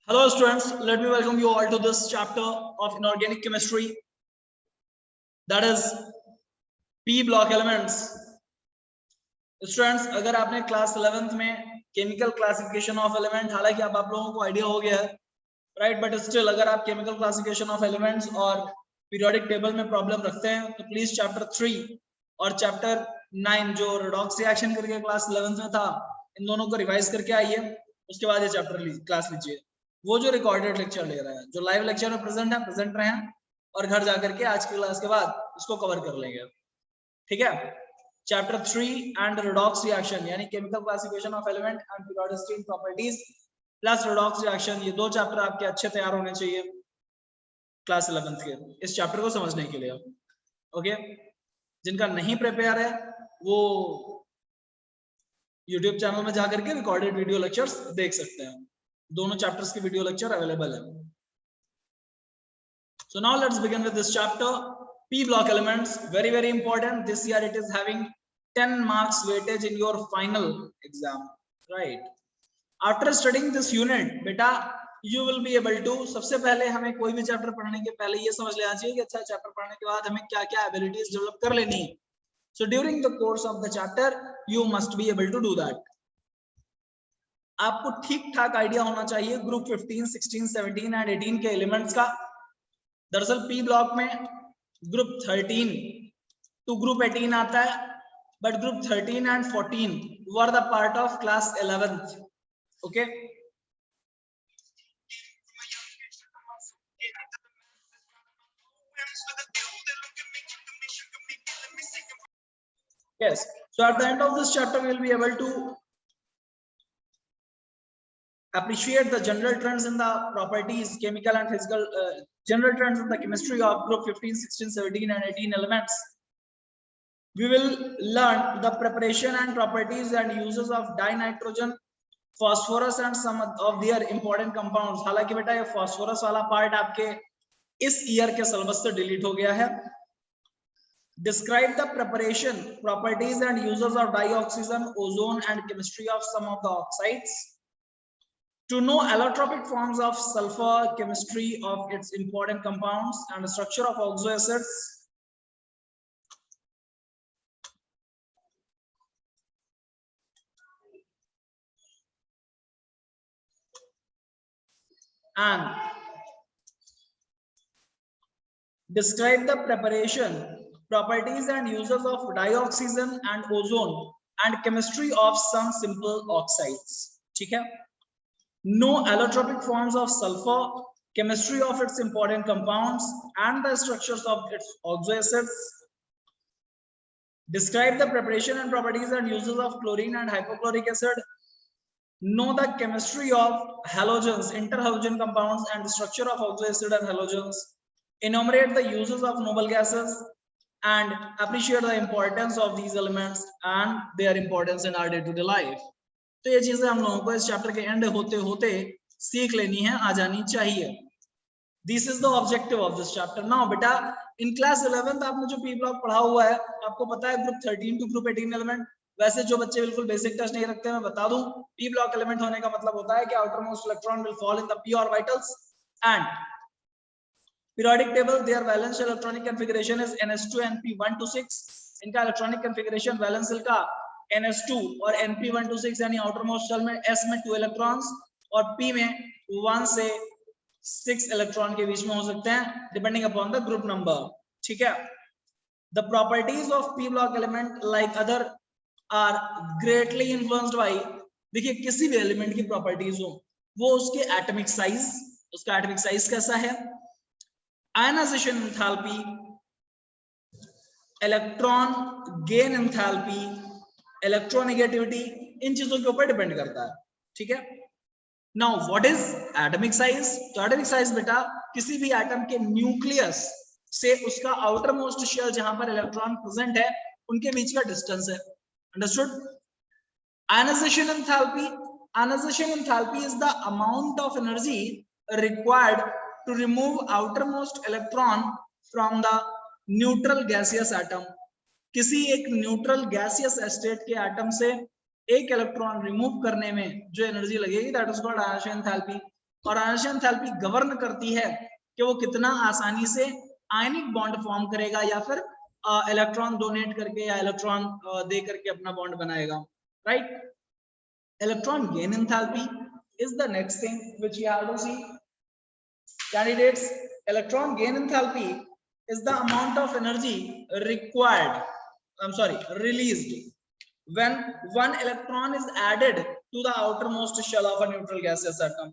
Hello students, let me welcome you all to this chapter of inorganic chemistry, that is P block elements. Students, अगर आपने class 11th में chemical classification of element, हालांकि अब आप लोगों को idea हो गया है, राइट, बट स्टिल अगर आप केमिकल क्लासिफिकेशन ऑफ एलिमेंट्स और पीरियोडिक टेबल में प्रॉब्लम रखते हैं तो प्लीज चैप्टर 3 और चैप्टर 9 जो रेडॉक्स रिएक्शन करके क्लास 11th में था, इन दोनों को रिवाइज करके आइए, उसके बाद ये चैप्टर क्लास लीजिए। वो जो रिकॉर्डेड लेक्चर ले रहे हैं, जो लाइव लेक्चर में प्रेजेंट रहे हैं, और घर जाकर के आज की क्लास के बाद उसको कवर कर लेंगे, ठीक है। चैप्टर 3 एंड रेडॉक्स रिएक्शन यानी chemical classification of element and periodicity properties plus redox reaction, ये दो चैप्टर आपके अच्छे तैयार होने चाहिए क्लास 11th के इस चैप्टर को समझने के लिए। ओके, जिनका नहीं प्रिपेयर है वो यूट्यूब चैनल में जाकर के रिकॉर्डेड वीडियो लेक्चर्स देख सकते हैं, दोनों चैप्टर्स की वीडियो लेक्चर अवेलेबल है। So now let's begin with this chapter, P block elements, very important. This year it is having 10 marks weightage in your final exam, right? After studying this unit, beta, you will be able to, सबसे पहले हमें कोई भी chapter पढ़ने के पहले ये समझ लेना चाहिए कि अच्छा चैप्टर पढ़ने के बाद हमें क्या क्या एबिलिटीज डेवलप कर लेनी है। So during the course of the chapter, you must be able to do that. आपको ठीक ठाक आइडिया होना चाहिए ग्रुप 15, 16, 17 एंड 18 के एलिमेंट्स का। दरअसल पी ब्लॉक में ग्रुप 13 टू ग्रुप 18 आता है, but group 13 and 14 were the part of class 11th। Okay, yes, so at the end of this chapter we will be able to appreciate the general trends in the properties, chemical and physical, general trends in the chemistry of group 15, 16, 17 and 18 elements. We will learn the preparation and properties and uses of dinitrogen, phosphorus and some of their important compounds. हालांकि बेटा ये phosphorus वाला part आपके इस year के syllabus से delete हो गया है। Describe the preparation, properties and uses of dioxygen, ozone and chemistry of some of the oxides. To know allotropic forms of sulfur, chemistry of its important compounds and structure of oxoacids. And describe the preparation, properties and uses of dioxygen and ozone and chemistry of some simple oxides. ठीक है? Know allotropic forms of sulfur, chemistry of its important compounds and the structures of its oxoacids. Describe the preparation and properties and uses of chlorine and hypochloric acid. Know the chemistry of halogens, interhalogen compounds and the structure of oxoacid and halogens. Enumerate the uses of noble gases and appreciate the importance of these elements and their importance in our day-to-day life. तो ये चीजें हम लोगों को इस chapter के and होते होते सीख लेनी है, आ जानी चाहिए। This is the objective of this chapter. Now बेटा, इन क्लास 11th आपने जो पी ब्लॉक पढ़ा हुआ है, आपको पता है ग्रुप 13 टू ग्रुप 18 एलिमेंट। वैसे जो बच्चे बिल्कुल बेसिक टच नहीं रखते, मैं बता दूं, पी ब्लॉक एलिमेंट होने का मतलब होता है कि outer most electron will fall in the P orbitals and periodic table there valence electronic configuration is ns2 np1 to 6। इनका इलेक्ट्रॉनिक कॉन्फ़िगरेशन वैलेंस शेल का ns2 और np1 to 6 यानी आउटर मोस्ट शेल में s में 2 electrons और p में 1 से 6 electron के बीच में हो सकते हैं depending upon the group number. ठीक है, the properties of p block element like other are greatly influenced by, देखिए किसी भी एलिमेंट की प्रॉपर्टीज हो वो उसके एटॉमिक साइज, उसका एटॉमिक साइज कैसा है, ionisation enthalpy, electron gain enthalpy, electronegativity, इन चीजों के ऊपर डिपेंड करता है। ठीक है, now what is atomic size? तो एटॉमिक साइज बेटा किसी भी एटम के न्यूक्लियस से उसका आउटर मोस्ट शेल जहां पर इलेक्ट्रॉन प्रेजेंट है उनके बीच का डिस्टेंस है। Understood? Ionization enthalpy, ionization enthalpy is the amount of energy required to remove outer most electron from the neutral gaseous atom. किसी एक न्यूट्रल गैसियस स्टेट के एटम से एक इलेक्ट्रॉन रिमूव करने में जो एनर्जी लगेगी that is called ionization enthalpy. और आयनिक एंथैल्पी गवर्न करती है कि वो कितना आसानी से आयनिक बॉन्ड फॉर्म करेगा या फिर इलेक्ट्रॉन डोनेट करके या इलेक्ट्रॉन दे करके अपना बॉन्ड बनाएगा, right. Electron gain enthalpy is the next thing which you have to see. Candidates, electron gain enthalpy is the amount of energy required, released when one electron is added to the outermost shell of a neutral gaseous atom.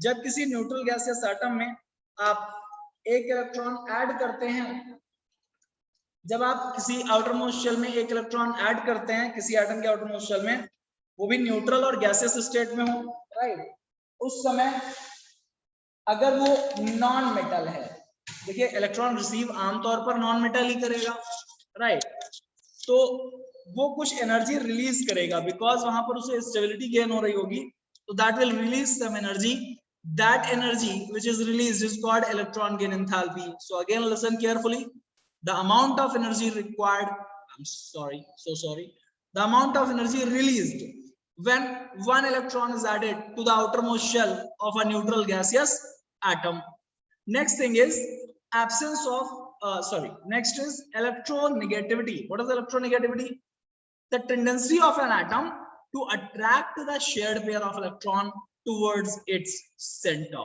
जब किसी neutral gaseous atom में आप एक electron add करते हैं, जब आप किसी आउटरमोस्ट शेल में एक इलेक्ट्रॉन ऐड करते हैं किसी एटम के आउटरमोस्ट शेल में, वो भी न्यूट्रल और गैसियस स्टेट में हो, राइट, उस समय अगर वो नॉन मेटल है, देखिए इलेक्ट्रॉन रिसीव आमतौर पर नॉन मेटल ही करेगा, राइट, तो वो कुछ एनर्जी रिलीज करेगा बिकॉज वहां पर उसे स्टेबिलिटी गेन हो रही होगी, तो that will release some energy, that energy which is released is called electron gain enthalpy. So again listen carefully, the amount of energy required, the amount of energy released when one electron is added to the outermost shell of a neutral gaseous atom. Next thing is absence of next is electronegativity. What is electronegativity? The tendency of an atom to attract the shared pair of electron towards its center.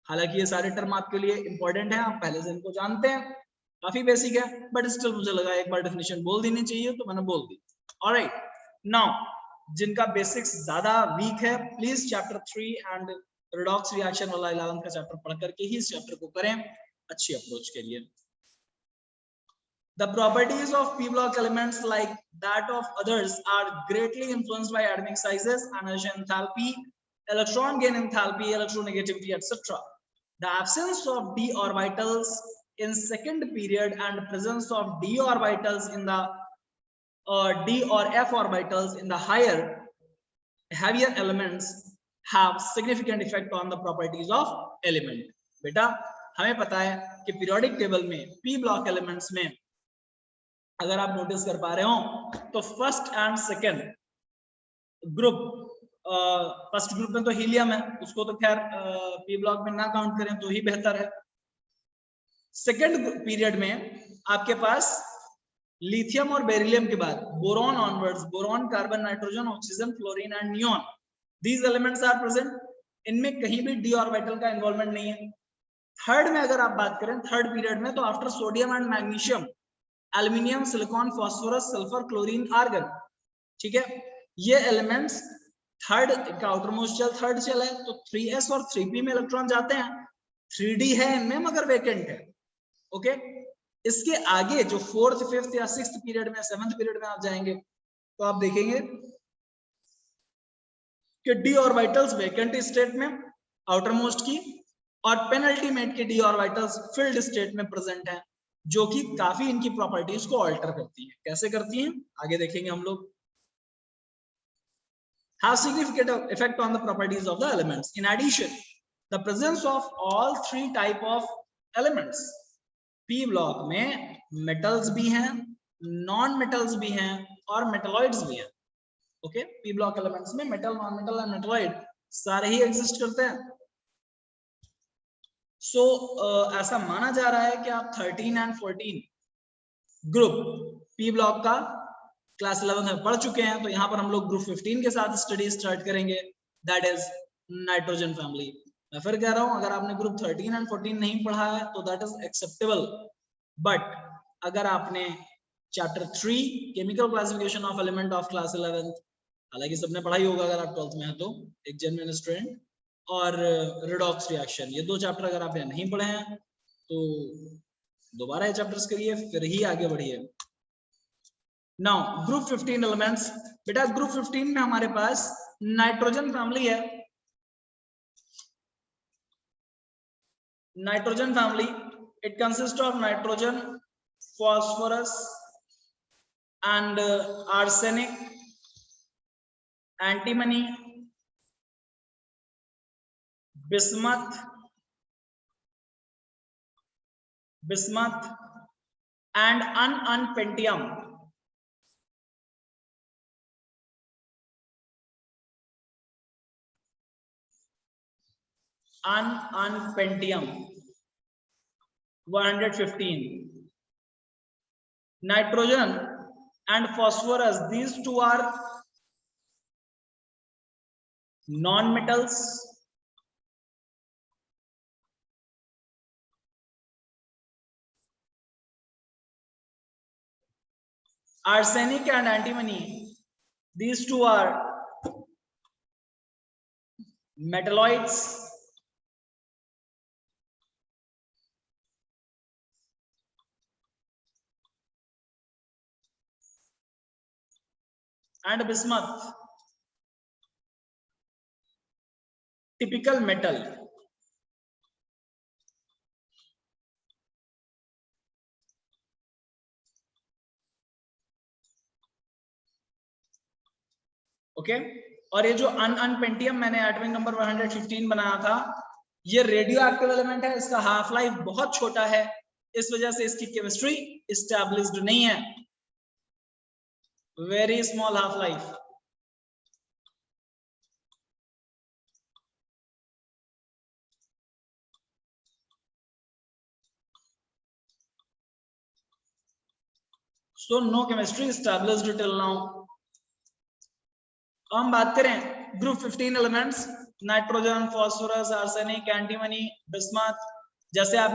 हालांकि ये सारे term आपके लिए important हैं, आप पहले से इनको जानते हैं, काफी बेसिक है, बट स्टिल मुझे लगा एक बार डेफिनेशन बोल देनी चाहिए तो मैंने बोल दी. ऑलराइट, नाउ जिनका बेसिक्स ज्यादा वीक है, please chapter 3 and redox reaction वाला 11th का चैप्टर पढ़ करके ही इस चैप्टर को करें अच्छी अप्रोच के लिए. The properties of p block elements like that of others are greatly influenced by atomic sizes, energy enthalpy, electron gain enthalpy, electronegativity, etc. The absence of d orbitals in second period and presence of d orbitals in the d or f orbitals in the heavier elements have significant effect on the properties of element. बेटा हमें पता है कि periodic table में p block elements में अगर आप notice कर पा रहे हो तो first and second group, first group में तो हीलियम है, उसको तो खैर p ब्लॉक में ना काउंट करें तो ही बेहतर है. सेकेंड पीरियड में आपके पास लिथियम और बेरिलियम के बाद boron onwards, boron, carbon, nitrogen, oxygen, fluorine and neon, these elements are present. इनमें कहीं भी डी ऑर्बिटल का इन्वॉल्वमेंट नहीं है. थर्ड में अगर आप बात करें, थर्ड पीरियड में, तो after sodium and magnesium, aluminium, silicon, phosphorus, sulphur, chlorine, argon, ठीक है, ये एलिमेंट्स थर्ड का आउटरमोस्ट शेल थर्ड शेल है, तो 3s और 3p में इलेक्ट्रॉन जाते हैं. 3d है इनमें मगर वेकेंट है. ओके, इसके आगे जो फोर्थ, फिफ्थ या सिक्स्थ पीरियड में, सेवंथ पीरियड में आप जाएंगे तो आप देखेंगे कि डी ऑर्बिटल्स वेकेंट स्टेट में आउटरमोस्ट की, और पेनल्टीमेट के डी ऑर्बिटल्स फिल्ड स्टेट में प्रेजेंट है, जो कि काफी इनकी प्रॉपर्टीज को ऑल्टर करती है. कैसे करती हैं आगे देखेंगे हम लोग. Have significant effect on the properties of the elements. In addition, the presence of all three type of elements, p block में metals भी हैं, non metals भी हैं और metalloids भी हैं. ओके, p block elements में metal, non metal और metalloid सारे ही एग्जिस्ट करते हैं. सो ऐसा माना जा रहा है कि आप 13 एंड 14 ग्रुप p ब्लॉक का क्लास 11 में पढ़ चुके हैं, तो यहाँ पर हम लोग ग्रुप 15 के साथ स्टडी स्टार्ट करेंगे, दैट इज नाइट्रोजन फैमिली. मैं फिर कह रहा हूँ, अगर आपने ग्रुप 13 एंड 14 नहीं पढ़ा है तो दैट इज एक्सेप्टेबल, बट अगर आपने chapter 3 chemical classification of element of class 11, हालांकि सबने पढ़ाई होगा अगर आप 12th में है तो, एक जेन्युइन स्टूडेंट, और रिडॉक्स रिएक्शन, ये दो चैप्टर अगर आपने नहीं पढ़े हैं तो दोबारा ये चैप्टर्स करिए, फिर ही आगे बढ़िए. Now group 15 elements. बेटा ग्रुप 15 में हमारे पास नाइट्रोजन फैमिली है. Nitrogen family, it consist of nitrogen, phosphorus and arsenic, antimony, bismuth and unpentium. unpentium 115. Nitrogen and phosphorus, these two are non-metals. Arsenic and antimony, these two are metalloids. And bismuth, typical metal. Okay और ये जो अनपेंटियम मैंने atomic number 115 बनाया था, ये radio active element है, इसका half life बहुत छोटा है, इस वजह से इसकी केमिस्ट्री एस्टैब्लिश्ड नहीं है, very small half life. So no chemistry established till now. हम बात करें group 15 elements, nitrogen, phosphorus, arsenic, antimony, bismuth. जैसे आप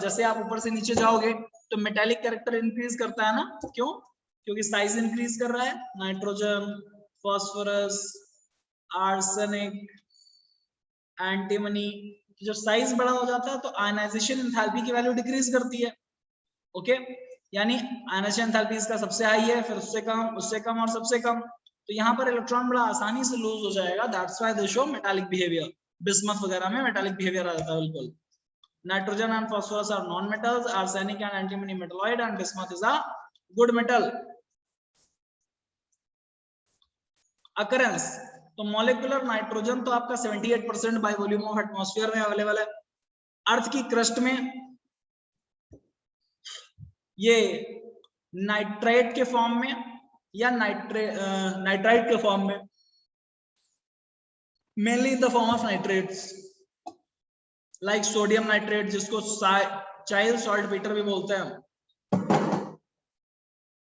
जैसे आप ऊपर से नीचे जाओगे तो मेटालिक कैरेक्टर इंक्रीज करता है ना, क्यों? क्योंकि साइज इंक्रीज कर रहा है। नाइट्रोजन, फास्फोरस, आर्सेनिक, एंटीमनी, जब साइज बड़ा हो जाता है तो आयनाइजेशन एंथैल्पी की वैल्यू डिक्रीज करती है। ओके, यानी आयनाइजेशन एंथैल्पी इसका सबसे हाई है, फिर उससे कम और सबसे कम, तो यहाँ पर इलेक्ट्रॉन बड़ा आसानी से लूज हो जाएगा। That's why they show metallic behaviour. Bismuth वगैरह में मेटालिक बिहेवियर आ जाता है बिल्कुल। Nitrogen and phosphorus are non metals, arsenic and antimony metalloid and bismuth is a good metal. Occurrence, तो मॉलिक्यूलर नाइट्रोजन तो आपका 78% बाय वॉल्यूम ऑफ एटमॉस्फेयर में अवेलेबल है। अर्थ की क्रस्ट में ये नाइट्रेट के फॉर्म में या नाइट्राइट के फॉर्म में, mainly in the form of nitrates like sodium nitrate, जिसको चाइल्ड सॉल्ट बीटर भी बोलते हैं,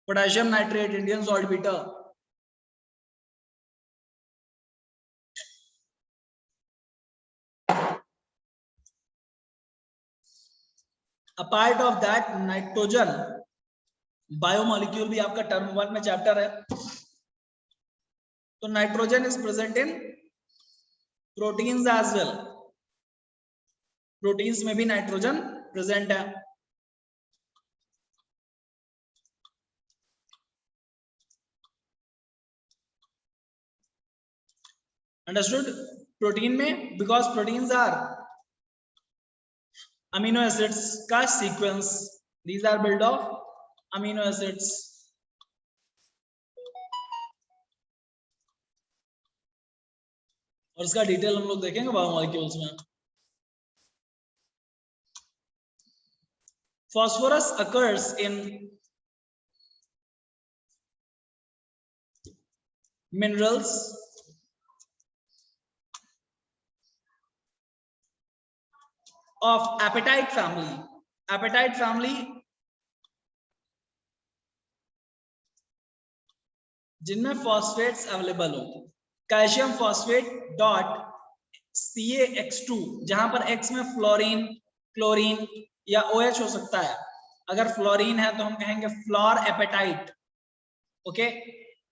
potassium nitrate, Indian saltpetre. Apart of that nitrogen biomolecule भी आपका टर्म 1 में चैप्टर है, तो nitrogen is present in proteins as well. Proteins में भी नाइट्रोजन प्रेजेंट है। अंडरस्टूड? प्रोटीन में, because proteins are amino acids का sequence, these are build of amino acids. और इसका डिटेल हम लोग देखेंगे बायोमोलिक्यूल्स में। Phosphorus occurs in minerals of apatite family. Apatite family जिनमें फॉस्फेट्स अवेलेबल हो। कैल्शियम फॉस्फेट डॉट CaX2, जहां पर X में फ्लोरीन, क्लोरीन या OH हो सकता है। अगर फ्लोरीन है तो हम कहेंगे फ्लोर एपेटाइट, ओके,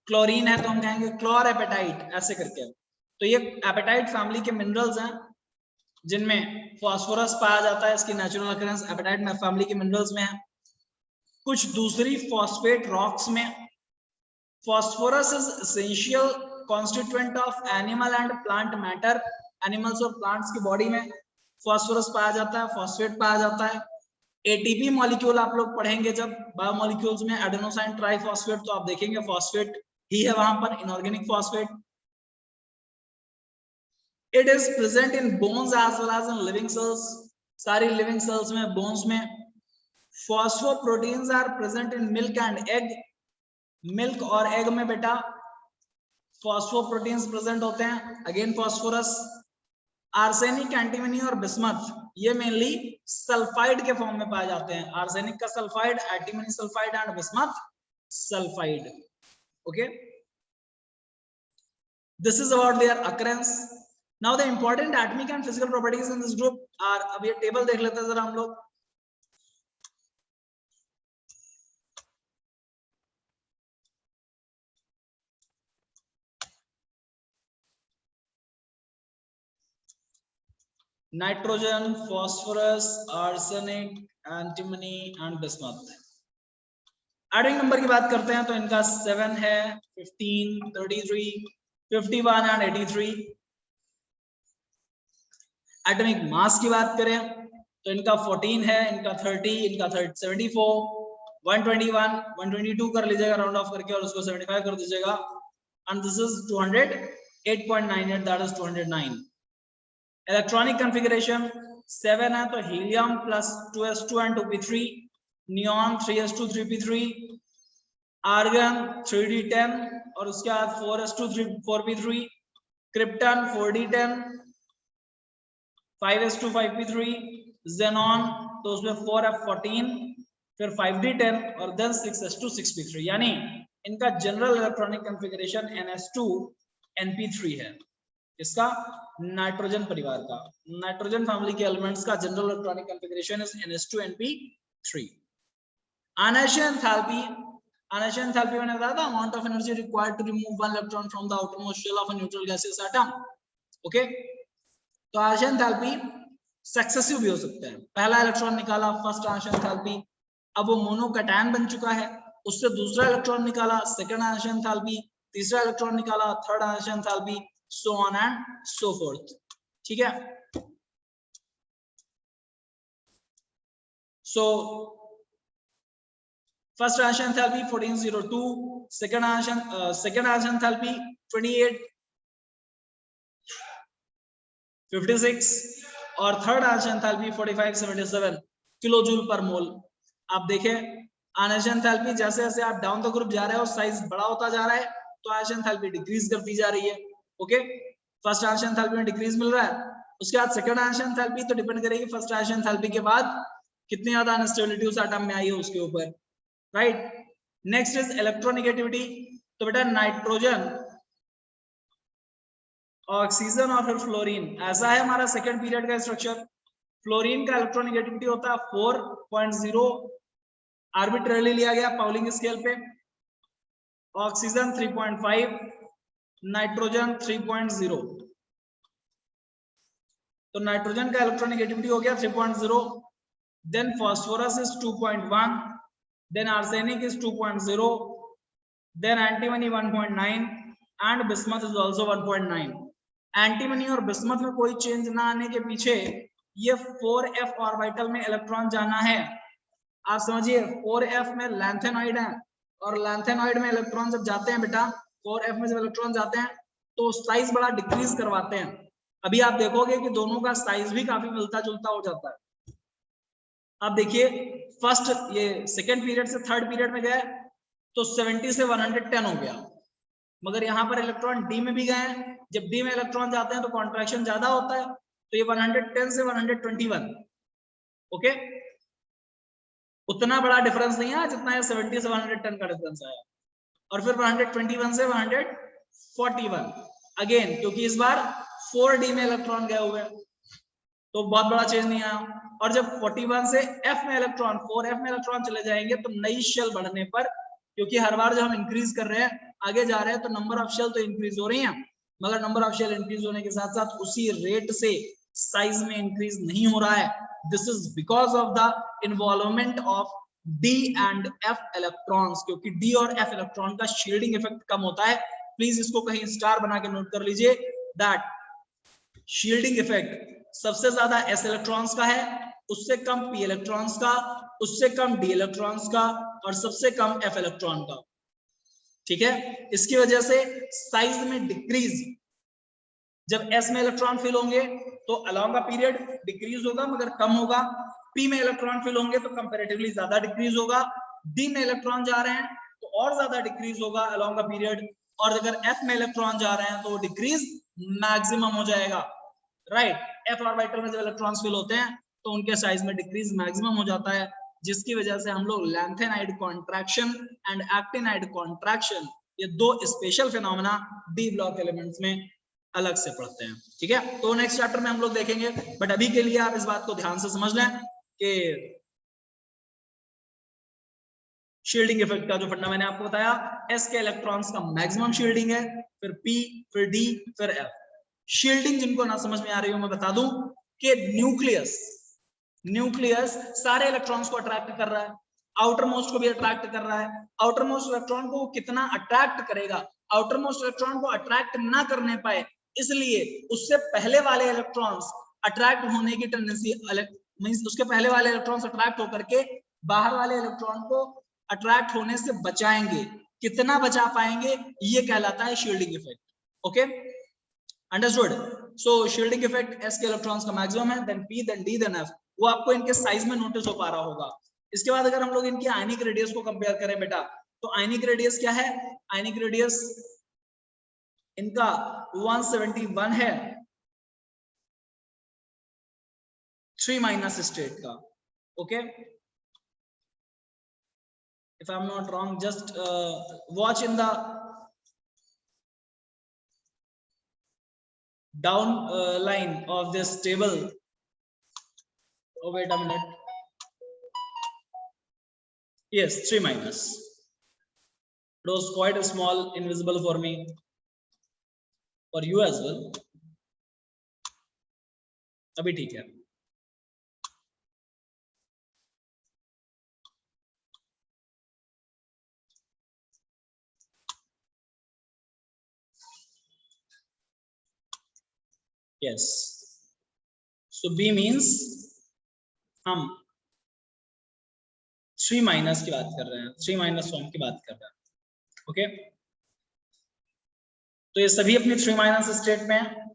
क्लोरीन है तो हम कहेंगे क्लोर एपेटाइट, ऐसे करके। तो ये एपेटाइट फैमिली के मिनरल्स हैं जिनमें फॉस्फोरस पाया जाता है। इसकी नेचुरल अकरेंस एपेटाइट फैमिली के मिनरल्स में है। कुछ दूसरी फॉस्फेट रॉक्स में phosphorus is essential constituent of animal and plant matter. Animals और प्लांट्स की बॉडी में फॉस्फोरस पाया जाता है, फॉस्फेट पाया जाता है। एटीपी मॉलिक्यूल आप लोग पढ़ेंगे जब बायोमोलिक्यूल्स में, एडेनोसाइन ट्राइफॉस्फेट, तो आप देखेंगे फॉस्फेट ही है वहां पर, inorganic phosphate. It is present in bones as well as in living cells, सारी लिविंग सेल्स में, बोन्स में। Phosphoproteins are present in milk and egg. Milk और एग में बेटा फॉस्फोप्रोटीन्स प्रेजेंट होते हैं, अगेन फॉस्फोरस। आर्सेनिक, एंटीमनी और bismuth ये मेनली सल्फाइड के फॉर्म में पाए जाते हैं। आर्सेनिक का sulphide, antimony sulphide and bismuth sulphide. Okay, this is about their occurrence. Now the important atomic and physical properties in this group are, अब ये टेबल देख लेते हैं जरा हम लोग। Nitrogen, phosphorus, arsenic, antimony and bismuth. Atomic number की बात करते हैं तो इनका 7 है, 15, 33, 51 एंड 83। एटॉमिक मास की बात करें तो इनका 14 है, इनका 30, इनका 74, 121, 122 कर लीजिएगा राउंड ऑफ करके और उसको 75 कर दीजिएगा। And this is 208.98, that is 209। Electronic configuration 7 है तो helium plus 2s2 and 2p3, neon 3s2 3p3, argon 3d10 और उसके बाद 4s2 4p3, krypton 4d10, 5s2 5p3, xenon तो उसमें 4f14, फिर 5d10 और देन 6s2 6p3। यानी इनका general electronic configuration ns2 np3 है। इसका नाइट्रोजन परिवार का, नाइट्रोजन फैमिली के एलिमेंट्स का general electronic configuration is ns2 np3। Ionization enthalpy, ionization enthalpy मैंने बताया था amount of energy required to remove one electron from the outermost shell of a neutral gaseous atom. Okay, तो ionization enthalpy successive भी हो सकते हैं। पहला electron निकाला, फर्स्ट आयनाइजेशन एंथैल्पी, अब वो मोनोकैटायन बन चुका है, उससे दूसरा इलेक्ट्रॉन निकाला, सेकंड आयनाइजेशन एंथैल्पी, तीसरा इलेक्ट्रॉन निकाला, third ionisation enthalpy, so on and so forth। ठीक है, so first ionisation enthalpy 1402, second ionisation enthalpy 28 56 और third ionisation enthalpy 45 77 kilo joule per mole. आप देखें आयनाइजेशन एंथैल्पी जैसे जैसे आप डाउन द ग्रुप जा रहे हो साइज बड़ा होता जा रहा है, तो आयनाइजेशन एंथैल्पी डिक्रीज करती जा रही है। ओके, फर्स्ट आयनाइजेशन एंथैल्पी में डिक्रीज मिल रहा है, उसके बाद सेकंड आयनाइजेशन एंथैल्पी तो डिपेंड करेगी फर्स्ट आयनाइजेशन एंथैल्पी के बाद कितनी ज्यादा अनस्टेबिलिटी उस एटम में आई है उसके ऊपर, राइट। Next is electronegativity. तो बेटा नाइट्रोजन, ऑक्सीजन और फिर फ्लोरीन, ऐसा है हमारा सेकंड पीरियड का स्ट्रक्चर। फ्लोरीन का इलेक्ट्रोनेगेटिविटी होता है 4.0, आर्बिट्रेरली लिया गया पाउलिंग स्केल पे। Oxygen 3.5, nitrogen 3.0। तो नाइट्रोजन का इलेक्ट्रोनेगेटिविटी हो गया 3.0, then phosphorus is 2.1, then arsenic is 2.0, then antimony 1.9 and bismuth is also 1.9। Antimony और बिस्मथ में कोई चेंज ना आने के पीछे ये 4f ऑर्बिटल में इलेक्ट्रॉन जाना है। आप समझिए 4f में लैंथेनॉइड है और लैंथेनॉइड में इलेक्ट्रॉन जब जाते हैं बेटा, 4f में जब इलेक्ट्रॉन जाते हैं तो साइज बड़ा डिक्रीज करवाते हैं। अभी आप देखोगे कि दोनों का साइज भी काफी मिलता जुलता हो जाता है। आप देखिए फर्स्ट ये सेकेंड पीरियड से थर्ड पीरियड में गए तो 70 से 110 हो गया, मगर यहाँ पर इलेक्ट्रॉन डी में भी गए। जब डी में इलेक्ट्रॉन जाते हैं तो कॉन्ट्रैक्शन ज्यादा होता है, तो ये 110 से 121। ओके, उतना बड़ा डिफरेंस नहीं है जितना ये 70 से 110 का डिफरेंस आया। और फिर 121 से 141 अगेन, क्योंकि इस बार 4d में इलेक्ट्रॉन गए हुए तो बहुत बड़ा चेंज नहीं आया। और जब 41 से f में इलेक्ट्रॉन 4f में इलेक्ट्रॉन चले जाएंगे तो नई शेल बढ़ने पर, क्योंकि हर बार जब हम इंक्रीज कर रहे हैं आगे जा रहे हैं तो नंबर ऑफ शेल तो इंक्रीज हो रही हैं, मगर नंबर ऑफ शेल इंक्रीज होने के साथ साथ उसी रेट से साइज में इंक्रीज नहीं हो रहा है। This is because of the involvement of D and F electrons, क्योंकि डी और एफ इलेक्ट्रॉन का शील्डिंग इफेक्ट कम होता है। प्लीज इसको कहीं स्टार बना के नोट कर लीजिए दैट शील्डिंग इफेक्ट सबसे ज्यादा s इलेक्ट्रॉन्स का है, उससे कम p इलेक्ट्रॉन्स का, उससे कम d इलेक्ट्रॉन्स का और सबसे कम f इलेक्ट्रॉन का। ठीक है, इसकी वजह से साइज में डिक्रीज, जब s में इलेक्ट्रॉन फिल होंगे तो अलोंग द पीरियड डिक्रीज होगा मगर कम होगा, p में इलेक्ट्रॉन फिल होंगे तो कंपैरेटिवली ज्यादा डिक्रीज होगा, d में इलेक्ट्रॉन जा रहे हैं तो और ज्यादा डिक्रीज होगा अलोंग द पीरियड, और अगर f में इलेक्ट्रॉन जा रहे हैं तो डिक्रीज मैक्सिमम हो जाएगा, राइट। एफ ऑर्बिटल में जब इलेक्ट्रॉन्स फिल होते हैं तो उनके साइज में डिक्रीज मैक्सिमम हो जाता है, जिसकी वजह से हम लोग lanthanide contraction and actinide contraction, ये दो special phenomena D block elements में अलग से पढ़ते हैं। ठीक है, तो नेक्स्ट चैप्टर में हम लोग देखेंगे, बट अभी के लिए आप इस बात को ध्यान से समझ लें कि शील्डिंग इफेक्ट का जो फंडा मैंने आपको बताया, एस के इलेक्ट्रॉन्स का मैक्सिमम शील्डिंग है, फिर पी, फिर डी, फिर एफ। शील्डिंग जिनको ना समझ में आ रही हो मैं बता दूं कि न्यूक्लियस सारे इलेक्ट्रॉन्स को अट्रैक्ट कर रहा है, आउटर मोस्ट को भी अट्रैक्ट कर रहा है। आउटर मोस्ट इलेक्ट्रॉन को कितना अट्रैक्ट करेगा, आउटर मोस्ट इलेक्ट्रॉन को अट्रैक्ट ना करने पाए, इसलिए उससे पहले वाले इलेक्ट्रॉन्स अट्रैक्ट होने की टेंडेंसी, मींस उसके पहले वाले इलेक्ट्रॉन्स अट्रैक्ट होकर के बाहर वाले इलेक्ट्रॉन को अट्रैक्ट होने से बचाएंगे। कितना बचा पाएंगे, ये कहलाता है shielding effect. Okay, understood. So shielding effect S के इलेक्ट्रॉन्स का मैक्सिमम है, then P, then D, then F. वो आपको इनके साइज में नोटिस हो पा रहा होगा। इसके बाद अगर हम लोग इनकी आयनिक रेडियस को कंपेयर करें बेटा, तो आयनिक रेडियस क्या है, आयनिक रेडियस इनका 171 है 3- स्टेट का। Okay, if I'm not wrong, just watch in the down line of this table. Oh, wait a minute. Yes, 3-. It was quite a small, invisible for me, for you as well. अभी ठीक है। Yes. So B means हम 3- की बात कर रहे हैं, 3- form की बात कर रहे हैं। ओके, तो ये सभी अपनी 3- स्टेट में है।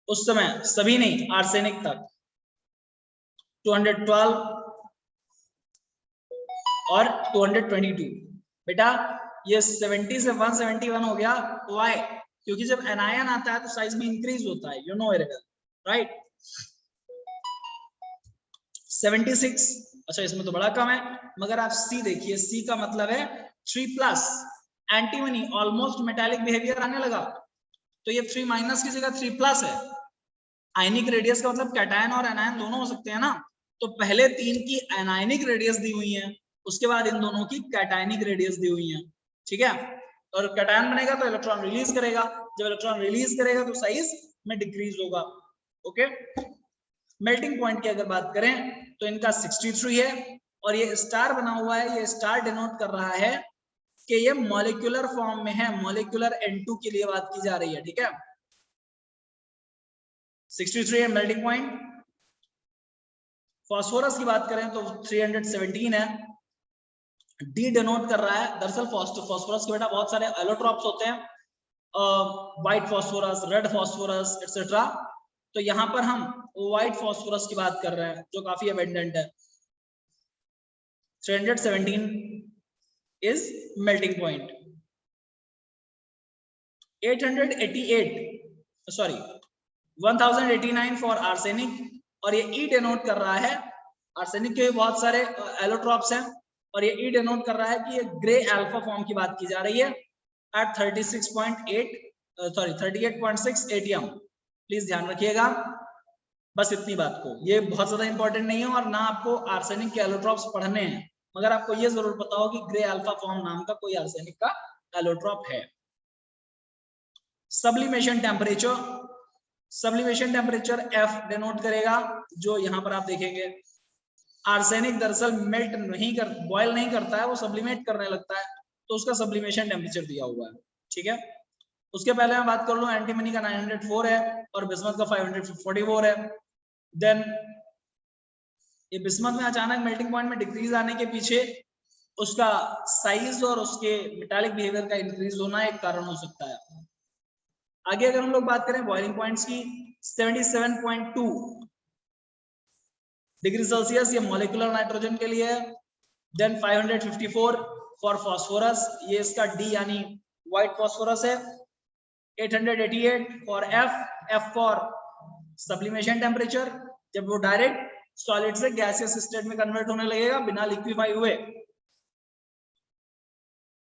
उस समय सभी नहीं, आर्सेनिक तक 212 और 222। बेटा ये 70 से 171 हो गया, वाई? क्योंकि जब एनायन आता है तो साइज में इंक्रीज होता है, you know very well, right. 76, अच्छा इसमें तो बड़ा कम है, मगर आप सी देखिए, सी का मतलब है 3+, एंटीमनी, ऑलमोस्ट मेटालिक बिहेवियर आने लगा, तो ये 3- की जगह 3+ है। आयनिक रेडियस का मतलब कैटायन और एनायन दोनों हो सकते हैं ना, तो पहले 3 की एनायनिक रेडियस दी हुई है, उसके बाद इन दोनों की कैटायनिक रेडियस दी हुई है। ठीक है, और कैटायन बनेगा तो इलेक्ट्रॉन रिलीज करेगा, जब इलेक्ट्रॉन रिलीज करेगा तो साइज में डिक्रीज होगा। ओके, मेल्टिंग पॉइंट की अगर बात करें तो इनका 63 है, और ये स्टार बना हुआ है, ये स्टार डिनोट कर रहा है कि ये मॉलिक्यूलर फॉर्म में है, मॉलिक्यूलर N2 के लिए बात की जा रही है। ठीक है, 63 है मेल्टिंग पॉइंट। फास्फोरस की बात करें तो 317 है, डी डिनोट कर रहा है। दरअसल फास्फोरस के बेटा बहुत सारे एलोट्रॉप्स होते हैं, white phosphorus, red phosphorus etcetera, तो यहाँ पर हम व्हाइट फास्फोरस की बात कर रहे हैं जो काफी अबेंडेंट है। 317 is melting point. 1089 for arsenic, और ये ई डिनोट कर रहा है, आर्सेनिक के बहुत सारे एलोट्रॉप्स हैं, और ये ई डिनोट कर रहा है कि ये ग्रे अल्फा फॉर्म की बात की जा रही है एट 38.6 ATM। प्लीज ध्यान रखिएगा बस इतनी बात को, ये बहुत ज्यादा इंपॉर्टेंट नहीं है, और ना आपको आर्सेनिक के एलोट्रॉप्स पढ़ने हैं, मगर आपको ये जरूर पता हो कि ग्रे अल्फा फॉर्म नाम का कोई आर्सेनिक का एलोट्रॉप है। Sublimation temperature, sublimation temperature F denote करेगा, जो यहाँ पर आप देखेंगे आर्सेनिक दरअसल मेल्ट नहीं कर, बॉयल नहीं करता है, वो सब्लिमेट करने लगता है, तो उसका सब्लिमेशन टेम्परेचर दिया हुआ है। ठीक है, उसके पहले मैं बात कर लूं, एंटीमनी का 904 है और बिस्मथ का 544 है। देन ये बिस्मथ में अचानक मेल्टिंग पॉइंट में डिक्रीज आने के पीछे उसका साइज और उसके मेटालिक बिहेवियर का इंक्रीज होना एक कारण हो सकता है। आगे अगर हम लोग बात करें बॉइलिंग पॉइंट्स की, 77.2 डिग्री सेल्सियस ये मॉलिक्यूलर नाइट्रोजन के लिए है। देन 554 फॉर फास्फोरस, ये इसका डी यानी व्हाइट फास्फोरस है। 888 for F for sublimation temperature, जब वो डायरेक्ट सॉलिड से गैसियस स्टेट में कन्वर्ट होने लगेगा बिना लिक्विफाई हुए।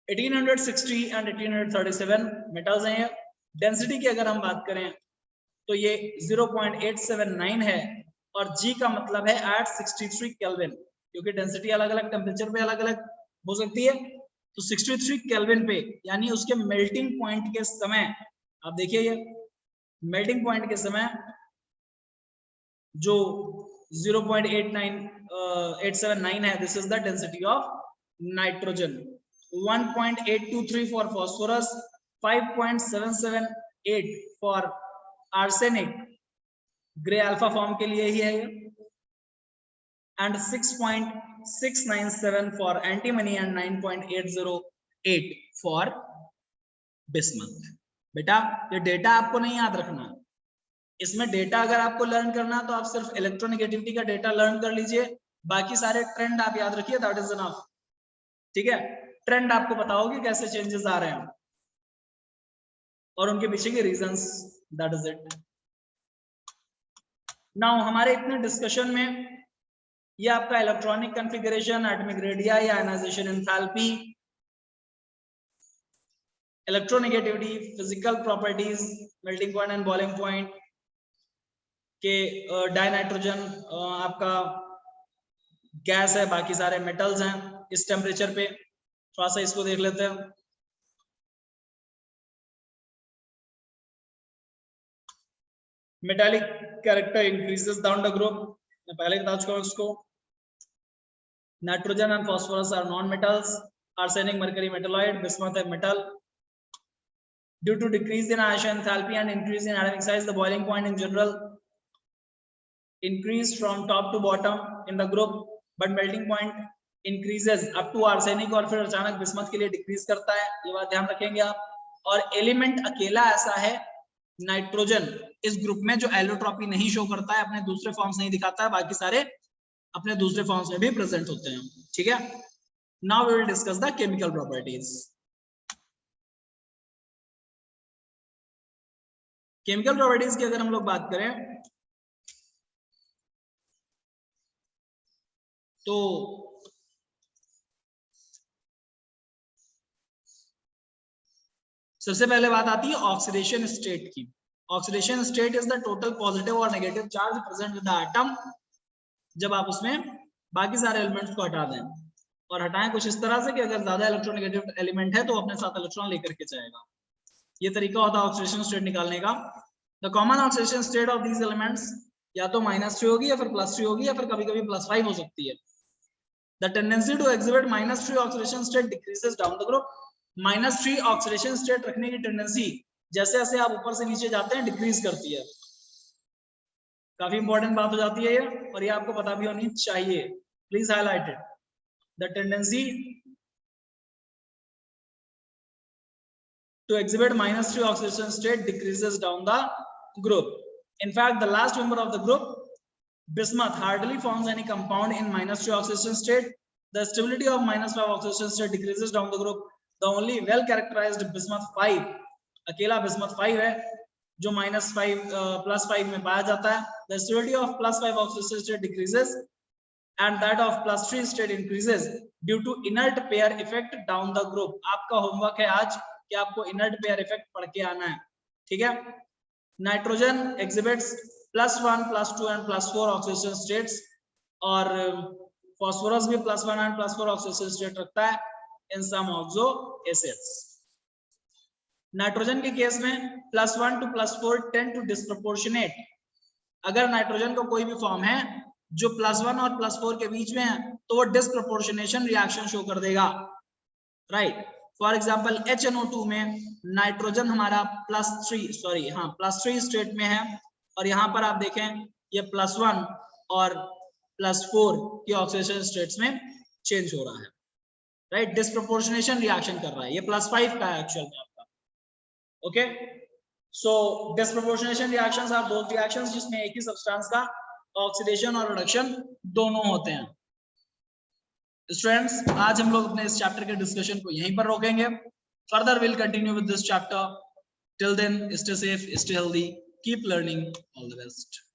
1860 एंड 1837 मेटल्स हैं ये। डेंसिटी की अगर हम बात करें तो ये 0.879 है और G का मतलब है एट 63 केल्विन, क्योंकि डेंसिटी अलग अलग टेम्परेचर पे अलग अलग हो सकती है। तो 63 केल्विन पे यानी उसके मेल्टिंग पॉइंट के समय, आप देखिए ये मेल्टिंग पॉइंट के समय जो 0.879 है, this is the density of nitrogen. 1.823 for phosphorus, 5.778 for arsenic, grey alpha form के लिए ही है ये, and 6.697 for antimony and 9.808 for bismuth. बेटा ये डेटा आपको नहीं याद रखना, इसमें डेटा अगर आपको लर्न करना तो आप सिर्फ इलेक्ट्रोनेगेटिविटी का डेटा लर्न कर लीजिए, बाकी सारे ट्रेंड आप याद रखिए, दैट इज इनफ। ठीक है, ट्रेंड आपको पता होगी कैसे चेंजेस आ रहे हैं और उनके पीछे के reasons, that is it. Now हमारे इतने डिस्कशन में ये आपका इलेक्ट्रॉनिक कॉन्फ़िगरेशन, एटॉमिक रेडिया या ionization enthalpy, electronegativity, physical properties, melting point and boiling point के, डाइनाइट्रोजन आपका गैस है, बाकी सारे मेटल्स हैं इस टेम्परेचर पे। थोड़ा सा इसको देख लेते हैं। Metallic character increases down the group, मैं पहले बता चुका हूं इसको। Nitrogen and phosphorus are non metals, arsenic mercury metalloid, bismuth है metal. Due to decrease in ion enthalpy and increase in atomic size, the boiling point in general increase from top to bottom in the group, but melting point increases up to arsenic और फिर अचानक bismuth के लिए decrease करता है, ये बात ध्यान रखेंगे आप। और एलिमेंट अकेला ऐसा है नाइट्रोजन इस ग्रुप में जो एलोट्रॉपी नहीं शो करता है, अपने दूसरे फॉर्म्स नहीं दिखाता है, बाकी सारे अपने दूसरे फॉर्म्स में भी प्रेजेंट होते हैं। ठीक है, now we will discuss the chemical properties. Chemical properties की अगर हम लोग बात करें तो सबसे पहले बात आती है ऑक्सीडेशन स्टेट की। Oxidation state is the total positive और negative charge present with the atom, जब आप उसमें बाकी सारे एलिमेंट्स को हटा दें और हटाएं कुछ इस तरह से कि अगर ज्यादा इलेक्ट्रोनेगेटिव एलिमेंट है तो अपने साथ इलेक्ट्रॉन लेकर के जाएगा। ये तरीका होता है ऑक्सीडेशन स्टेट निकालने का। The common oxidation state of these elements या तो -3 होगी या फिर +3 होगी या फिर कभी-कभी +5 हो सकती है। The tendency to exhibit -3 oxidation state decreases down the group. -3 oxidation state रखने की टेंडेंसी जैसे जैसे आप ऊपर से नीचे जाते हैं डिक्रीज करती है। काफी इंपॉर्टेंट बात हो जाती है ये, और ये आपको पता भी होनी चाहिए। Please highlight it. The tendency to exhibit -3 oxidation state decreases down the group. In fact, the last member of the group, bismuth, hardly forms any compound in -3 oxidation state. The stability of -5 oxidation state decreases down the group. The only well characterized bismuth 5, अकेला bismuth 5 है जो +5 में पाया जाता है। The stability of +5 oxidation state decreases and that of +3 state increases due to inert pair effect down the group. आपका homework है आज कि आपको इनर्ट पेयर इफेक्ट पढ़ के आना है। ठीक है, nitrogen exhibits +1, +2 and +4 oxidation states, और फॉस्फोरस भी +1 एंड +4 ऑक्सीडेशन स्टेट रखता है इन सम ऑक्सो एसिड्स। नाइट्रोजन के केस में +1 to +4 टेंड टू डिस्प्रोपोर्शनेट। अगर नाइट्रोजन का कोई भी फॉर्म है जो +1 और +4 के बीच में है तो वो डिस्प्रोपोर्शनेशन रिएक्शन शो कर देगा, राइट। फॉर एग्जाम्पल HNO2 में नाइट्रोजन हमारा +3 स्टेट में है और यहाँ पर आप देखें ये +1 और +4 की ऑक्सीडेशन स्टेट्स में चेंज हो रहा है, राइट। डिस्प्रोपोर्शनेशन रिएक्शन कर रहा है, ये +5 का है एक्चुअल में आपका। Okay, so disproportionation reactions are those reactions जिसमें एक ही सब्सटेंस का ऑक्सीडेशन और रिडक्शन दोनों होते हैं। स्टूडेंट्स, आज हम लोग अपने इस चैप्टर के डिस्कशन को यहीं पर रोकेंगे। Further will continue with this chapter. Till then, stay safe, stay healthy, keep learning. All the best.